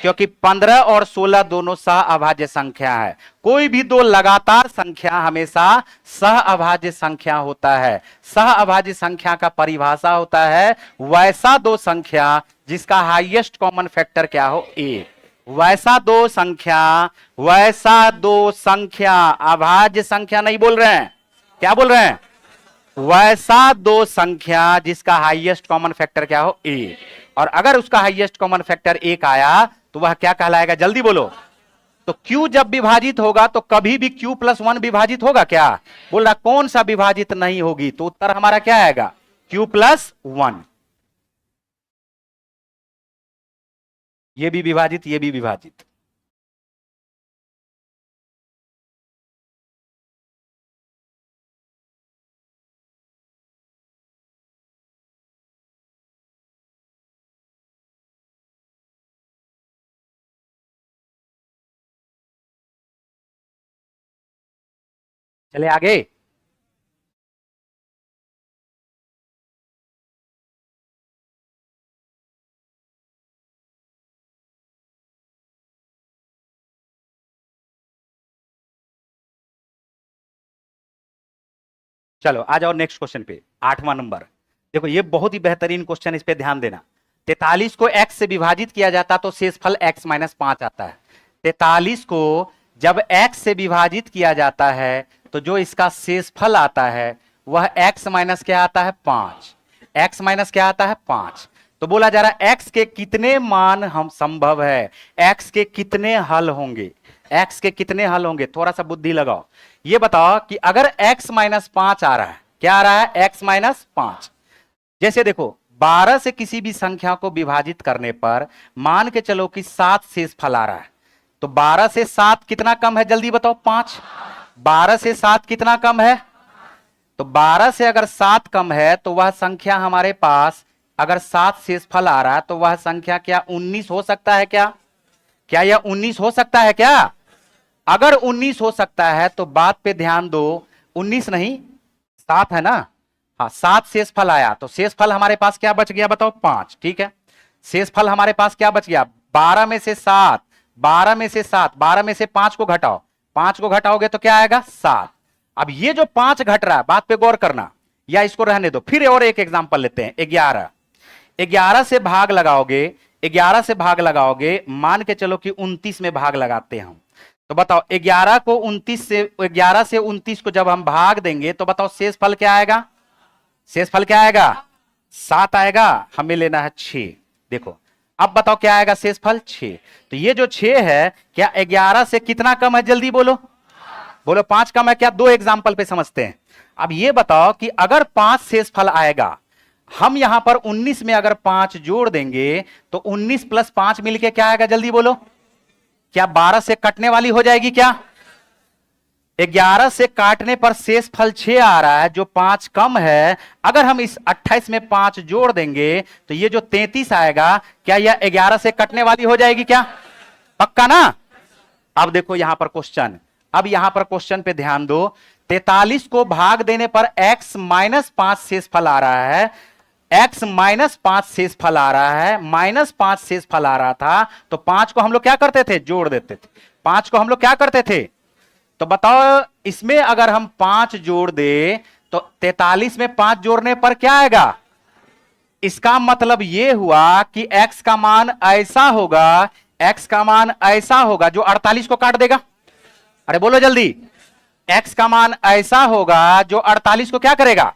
क्योंकि 15 और 16 दोनों सह अभाज्य संख्या है। कोई भी दो लगातार संख्या हमेशा सह अभाज्य संख्या होता है। सह अभाज्य संख्या का परिभाषा होता है वैसा दो संख्या जिसका हाईएस्ट कॉमन फैक्टर क्या हो? 1। वैसा दो संख्या अभाज्य संख्या नहीं बोल रहे हैं। क्या बोल रहे हैं? वैसा दो संख्या जिसका हाईएस्ट कॉमन फैक्टर क्या हो? 1। और अगर उसका हाईएस्ट कॉमन फैक्टर 1 आया तो वह क्या कहलाएगा? जल्दी बोलो। तो Q जब विभाजित होगा तो कभी भी Q प्लस 1 विभाजित होगा क्या? बोल रहा कौन सा विभाजित नहीं होगी? तो उत्तर हमारा क्या आएगा? Q plus 1। ये भी विभाजित, ये भी विभाजित। चले आगे। चलो आ जाओ नेक्स्ट क्वेश्चन पे, 8वां नंबर। देखो ये बहुत ही बेहतरीन क्वेश्चन, इस पे ध्यान देना। 43 को x से विभाजित किया जाता तो शेषफल x माइनस 5 आता है। 43 को जब x से विभाजित किया जाता है तो जो इसका शेषफल आता है वह x माइनस क्या आता है? 5। x माइनस क्या आता है? 5। तो बोला जा रहा है x के कितने मान हम संभव है, x के कितने हल होंगे, x के कितने हल होंगे? थोड़ा सा बुद्धि लगाओ। ये बताओ कि अगर x माइनस 5 आ रहा है, क्या आ रहा है? x minus 5। जैसे देखो 12 से किसी भी संख्या को विभाजित करने पर मान के चलो कि 7 शेषफल आ रहा है, तो 12 से 7 कितना कम है? जल्दी बताओ। 5। 12 से 7 कितना कम है? तो 12 से अगर 7 कम है तो वह संख्या हमारे पास, अगर 7 शेषफल आ रहा है तो वह संख्या क्या 19 हो सकता है क्या? क्या यह 19 हो सकता है क्या? अगर 19 हो सकता है तो बात पे ध्यान दो। 19 नहीं, 7 है ना? हाँ, 7 शेषफल आया तो शेषफल हमारे पास क्या बच गया? बताओ। 5। ठीक है, शेषफल हमारे पास क्या बच गया? 12 में से 7, 12 में से 7, 12 में से 5 को घटाओ, 5 को घटाओगे तो क्या आएगा? 7। अब ये जो 5 घट रहा है, बात पे गौर करना, या इसको रहने दो। फिर और एक एग्जांपल लेते हैं। 11 से भाग लगाओगे, 11 से भाग लगाओगे, मान के चलो कि 29 में भाग लगाते हैं हम। तो बताओ 11 से 29 को जब हम भाग देंगे तो बताओ शेषफल क्या आएगा? शेषफल क्या आएगा? 7 आएगा। हमें लेना है 6। देखो अब बताओ क्या आएगा? शेषफल 6। तो ये जो 6 है, क्या 11 से कितना कम है? जल्दी बोलो। बोलो 5 कम है क्या? 2 एग्जांपल पे समझते हैं। अब ये बताओ कि अगर 5 शेषफल आएगा, हम यहां पर 19 में अगर 5 जोड़ देंगे तो 19 प्लस 5 मिलके क्या आएगा? जल्दी बोलो। क्या 12 से कटने वाली हो जाएगी क्या? 11 से काटने पर शेष फल 6 आ रहा है, जो 5 कम है। अगर हम इस 28 में 5 जोड़ देंगे तो ये जो 33 आएगा, क्या यह 11 से कटने वाली हो जाएगी क्या? पक्का ना? अब देखो यहां पर क्वेश्चन, अब यहां पर क्वेश्चन पे ध्यान दो। 43 को भाग देने पर x माइनस 5 शेष फल आ रहा है, x माइनस 5 शेष फल आ रहा है, -5 शेष फल आ रहा था। तो 5 को हम लोग क्या करते थे? जोड़ देते थे। 5 को हम लोग क्या करते थे? तो बताओ, इसमें अगर हम 5 जोड़ दे तो 43 में 5 जोड़ने पर क्या आएगा? इसका मतलब यह हुआ कि x का मान ऐसा होगा, x का मान ऐसा होगा जो 48 को काट देगा। अरे बोलो जल्दी, x का मान ऐसा होगा जो 48 को क्या करेगा?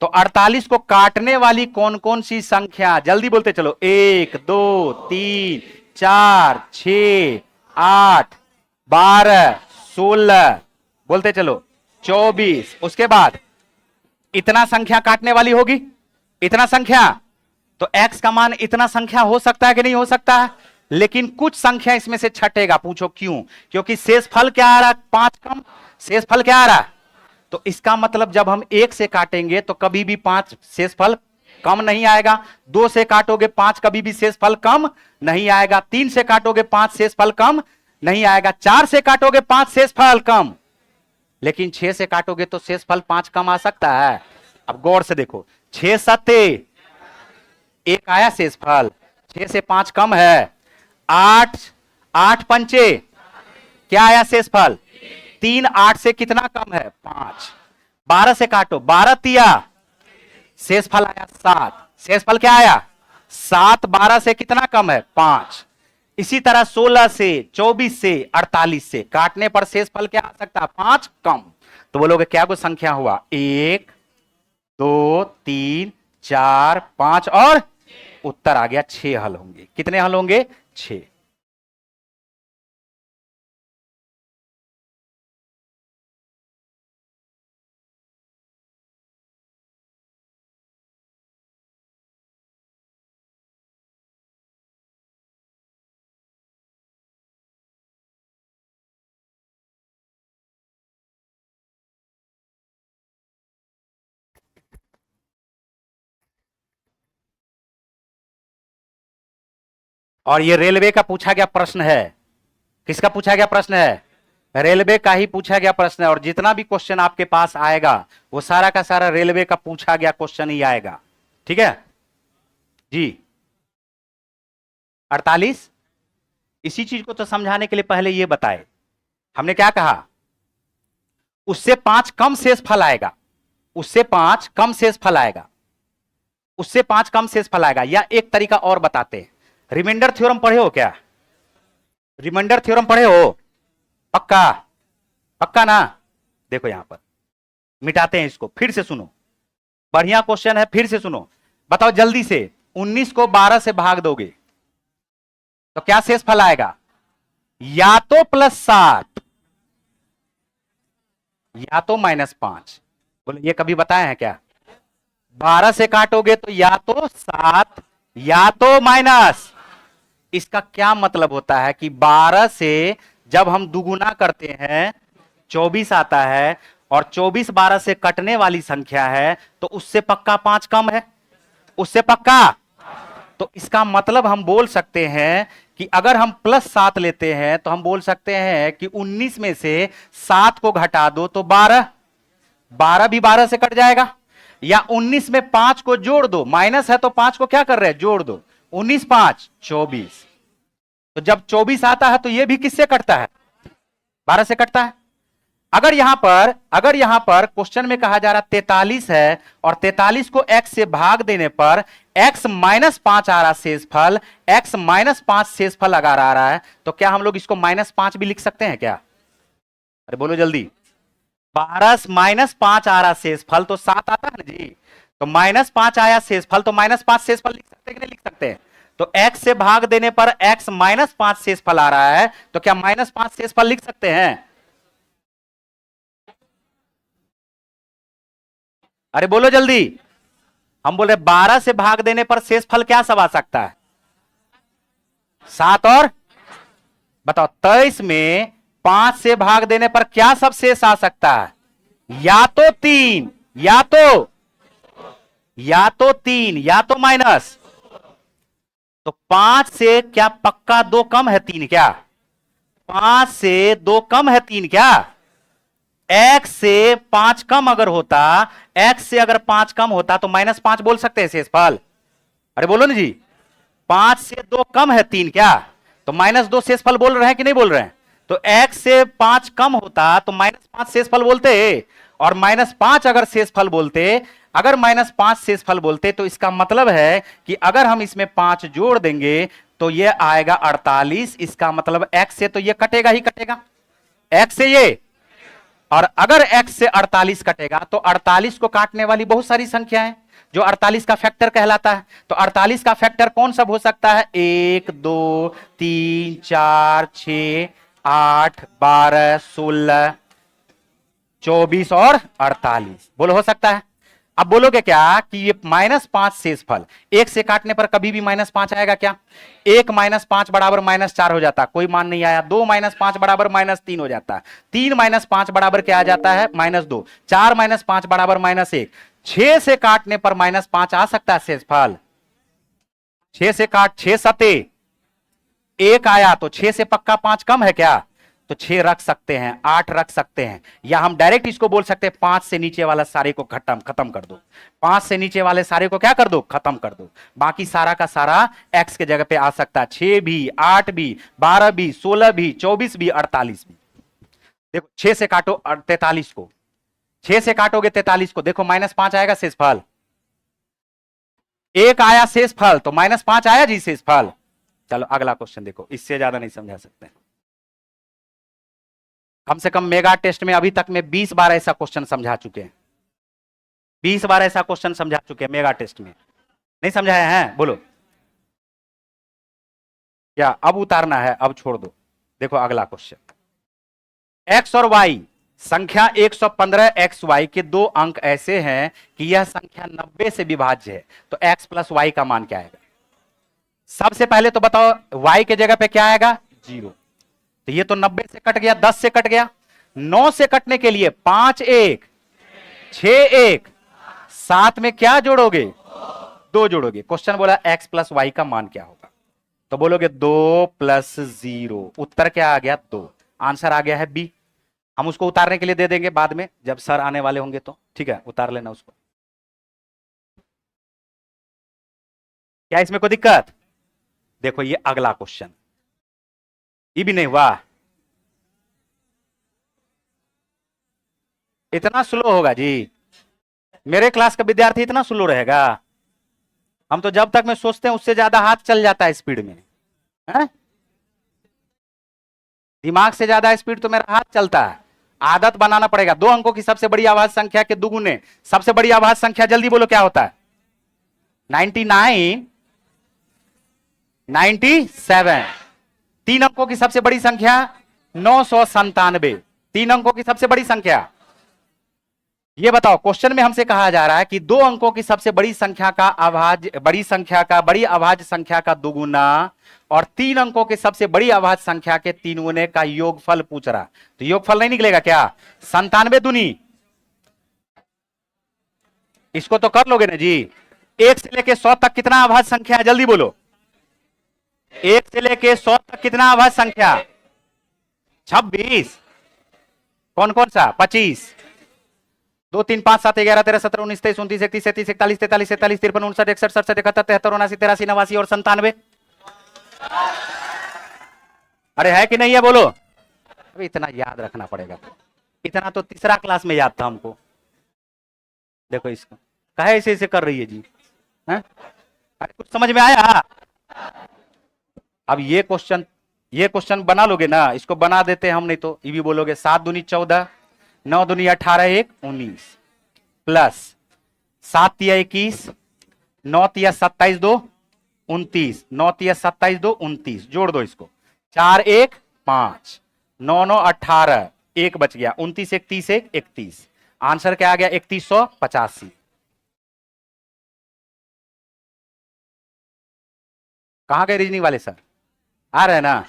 तो 48 को काटने वाली कौन कौन सी संख्या, जल्दी बोलते चलो। 1 2 3 4 6 8 12 16, बोलते चलो 24। उसके बाद इतना संख्या काटने वाली होगी, इतना संख्या। तो x का मान इतना संख्या हो सकता है कि नहीं हो सकता है? लेकिन कुछ संख्या इसमें से छटेगा। पूछो क्यों? क्योंकि शेष फल क्या आ रहा है? 5 कम। शेष फल क्या आ रहा है? तो इसका मतलब जब हम 1 से काटेंगे तो कभी भी 5 शेष फल कम नहीं आएगा। 2 से काटोगे 5, कभी भी शेष फल कम नहीं आएगा। 3 से काटोगे 5, शेष फल कम नहीं आएगा। 4 से काटोगे 5, शेष फल कम। लेकिन 6 से काटोगे तो शेष फल 5 कम आ सकता है। अब गौर से देखो, 6 सत्ते 1 आया शेष फल, 6 से 5 कम है। 8 पंचे क्या आया शेष फल? 3। 8 से कितना कम है? 5। 12 से काटो, 12 तिया शेष फल आया 7। शेष फल क्या आया? 7। 12 से कितना कम है? 5। इसी तरह 16 से, 24 से, 48 से काटने पर शेष फल क्या आ सकता है? 5 कम। तो बोलोगे क्या को संख्या हुआ? 1 2 3 4 5 और उत्तर आ गया 6 हल होंगे। कितने हल होंगे? 6। और ये रेलवे का पूछा गया प्रश्न है। किसका पूछा गया प्रश्न है? रेलवे का ही पूछा गया प्रश्न है। और जितना भी क्वेश्चन आपके पास आएगा वो सारा का सारा रेलवे का पूछा गया क्वेश्चन ही आएगा। ठीक है जी। 48, इसी चीज को तो समझाने के लिए पहले ये बताए, हमने क्या कहा? उससे 5 कम शेष फल आएगा, उससे 5 कम शेष फल आएगा, उससे 5 कम शेष फल आएगा। या एक तरीका और बताते हैं। रिमाइंडर थ्योरम पढ़े हो क्या? रिमाइंडर थ्योरम पढ़े हो? पक्का? पक्का ना? देखो यहां पर मिटाते हैं इसको, फिर से सुनो, बढ़िया क्वेश्चन है, फिर से सुनो। बताओ जल्दी से, 19 को 12 से भाग दोगे तो क्या शेष फल आएगा? या तो +7 या तो -5। बोले ये कभी बताया है क्या? 12 से काटोगे तो या तो 7 या तो माइनस। इसका क्या मतलब होता है कि 12 से जब हम दुगुना करते हैं 24 आता है, और 24 12 से कटने वाली संख्या है, तो उससे पक्का 5 कम है, उससे पक्का। तो इसका मतलब हम बोल सकते हैं कि अगर हम +7 लेते हैं तो हम बोल सकते हैं कि 19 में से 7 को घटा दो तो 12, 12 भी 12 से कट जाएगा। या 19 में 5 को जोड़ दो, माइनस है तो 5 को क्या कर रहे हैं? जोड़ दो। 19 5 24। तो जब 24 आता है तो यह भी किससे कटता है? 12 से कटता है। अगर यहां पर क्वेश्चन में कहा जा रहा 43 है और 43 को x से भाग देने पर x -5 आ रहा शेष फल, x -5 शेष फल अगर आ रहा है, तो क्या हम लोग इसको -5 भी लिख सकते हैं क्या? अरे बोलो जल्दी। 12 -5 आ रहा शेष फल तो 7 आता है ना जी। तो -5 आया शेष फल, तो -5 शेष फल लिख सकते हैं कि नहीं लिख सकते हैं? तो x से भाग देने पर x -5 शेष फल आ रहा है, तो क्या -5 शेष फल लिख सकते हैं? अरे बोलो जल्दी। हम बोल रहे 12 से भाग देने पर शेष फल क्या सब आ सकता है? 7 और बताओ 23 में 5 से भाग देने पर क्या सब शेष आ सकता है? या तो 3, या तो 3, या तो माइनस। तो 5 से क्या पक्का 2 कम है 3 क्या? 5 से 2 कम है 3 क्या? x से 5 कम अगर होता, x से अगर 5 कम होता तो -5 बोल सकते हैं शेषफल। अरे बोलो ना जी, 5 से 2 कम है 3 क्या? तो -2 शेषफल बोल रहे हैं कि नहीं बोल रहे हैं? तो x से 5 कम होता तो -5 शेषफल बोलते, और -5 अगर शेषफल बोलते, अगर -5 शेषफल बोलते तो इसका मतलब है कि अगर हम इसमें 5 जोड़ देंगे तो यह आएगा 48। इसका मतलब x से तो यह कटेगा ही कटेगा, x से ये, और अगर x से 48 कटेगा तो 48 को काटने वाली बहुत सारी संख्या है जो 48 का फैक्टर कहलाता है। तो 48 का फैक्टर कौन सब हो सकता है? 1, 2, 3, 4, 6, 8, 12, 16, 24 और 48। बोलो हो सकता है। अब बोलोगे क्या कि ये -5 शेषफल 1 से काटने पर कभी भी -5 आएगा क्या? 1 - 5 बराबर -4 हो जाता, कोई मान नहीं आया। 2 - 5 बराबर -3 हो जाता, 3 - 5 बराबर क्या आ जाता है? -2। 4 - 5 बराबर -1। 6 से काटने पर -5 आ सकता है शेषफल। 6 से काट, 6 सते 1 आया, तो 6 से पक्का 5 कम है क्या? तो 6 रख सकते हैं, 8 रख सकते हैं, या हम डायरेक्ट इसको बोल सकते हैं 5 से नीचे वाला सारे को खत्म कर दो। 5 से नीचे वाले सारे को क्या कर दो? खत्म कर दो। बाकी सारा का सारा x के जगह पे आ सकता है। 6 भी, 8 भी, 12 भी, 16 भी, 24 भी, 48 भी। देखो 6 से काटो 43 को, 6 से काटोगे 43 को, देखो -5 आएगा शेषफल। 1 आया शेषफल तो -5 आया जी शेषफल। चलो अगला क्वेश्चन देखो, इससे ज्यादा नहीं समझा सकते। कम से कम मेगा टेस्ट में अभी तक में 20 बार ऐसा क्वेश्चन समझा चुके हैं। 20 बार ऐसा क्वेश्चन समझा चुके हैं मेगा टेस्ट में। नहीं समझाया है? बोलो क्या अब उतारना है? अब छोड़ दो। देखो अगला क्वेश्चन, x और y संख्या 115 xy के 2 अंक ऐसे हैं कि यह संख्या 90 से विभाज्य है, तो x + y का मान क्या आएगा? सबसे पहले तो बताओ y के जगह पे क्या आएगा? 0। तो ये तो 90 से कट गया, 10 से कट गया। 9 से कटने के लिए 5 1, 6 1, 7 में क्या जोड़ोगे? 2 जोड़ोगे। क्वेश्चन बोला x + y का मान क्या होगा? तो बोलोगे 2 + 0। उत्तर क्या आ गया? 2। आंसर आ गया है बी। हम उसको उतारने के लिए दे देंगे बाद में, जब सर आने वाले होंगे तो। ठीक है, उतार लेना उसको। क्या इसमें कोई दिक्कत? देखो ये अगला क्वेश्चन, ये भी नहीं हुआ। इतना स्लो होगा जी? मेरे क्लास का विद्यार्थी इतना स्लो रहेगा? हम तो जब तक में सोचते हैं उससे ज्यादा हाथ चल जाता है स्पीड में, है? दिमाग से ज्यादा स्पीड तो मेरा हाथ चलता है। आदत बनाना पड़ेगा। 2 अंकों की सबसे बड़ी अभाज्य संख्या के दुगुने। सबसे बड़ी अभाज्य संख्या जल्दी बोलो क्या होता है? 99, 97। 3 अंकों की सबसे बड़ी संख्या 997। 3 अंकों की सबसे बड़ी संख्या। ये बताओ, क्वेश्चन में हमसे कहा जा रहा है कि 2 अंकों की सबसे बड़ी संख्या का बड़ी अभाज्य संख्या का दुगुना और 3 अंकों के सबसे बड़ी अभाज्य संख्या के 3 गुने का योगफल पूछ रहा। तो योगफल नहीं निकलेगा क्या? 97 दूनी, इसको तो कर लोगे ना जी। 1 से लेके 100 तक कितना अभाज्य संख्या है? जल्दी बोलो। 1 से लेके 100 तक कितना अभाज्य संख्या? 26। कौन कौन सा? 25, 2 3 5 7 11 13 17 19 23 29 31 33 41 43 44 53 59 61 67 71 73 79 83 89 और 97। अरे है कि नहीं है? बोलो। अभी इतना याद रखना पड़ेगा। इतना तो तीसरा क्लास में याद था हमको। देखो इसको कहे ऐसे ऐसे कर रही है जी, है? अरे कुछ समझ में आया? अब ये क्वेश्चन बना लोगे ना, इसको बना देते हम, नहीं तो ये भी बोलोगे। 7 दूनी 14, 9 दूनी 18, 1 19 प्लस 7 तिया 21, 9 तिया 27, 2 29, 9 तिया 27, 2 29। जोड़ दो इसको। 4 1 5, 9 9 18, 1 बच गया। 29 1 30, 1 31। आंसर क्या आ गया? 3185। कहां गए रीजनिंग वाले सर? आ रहे हैं ना?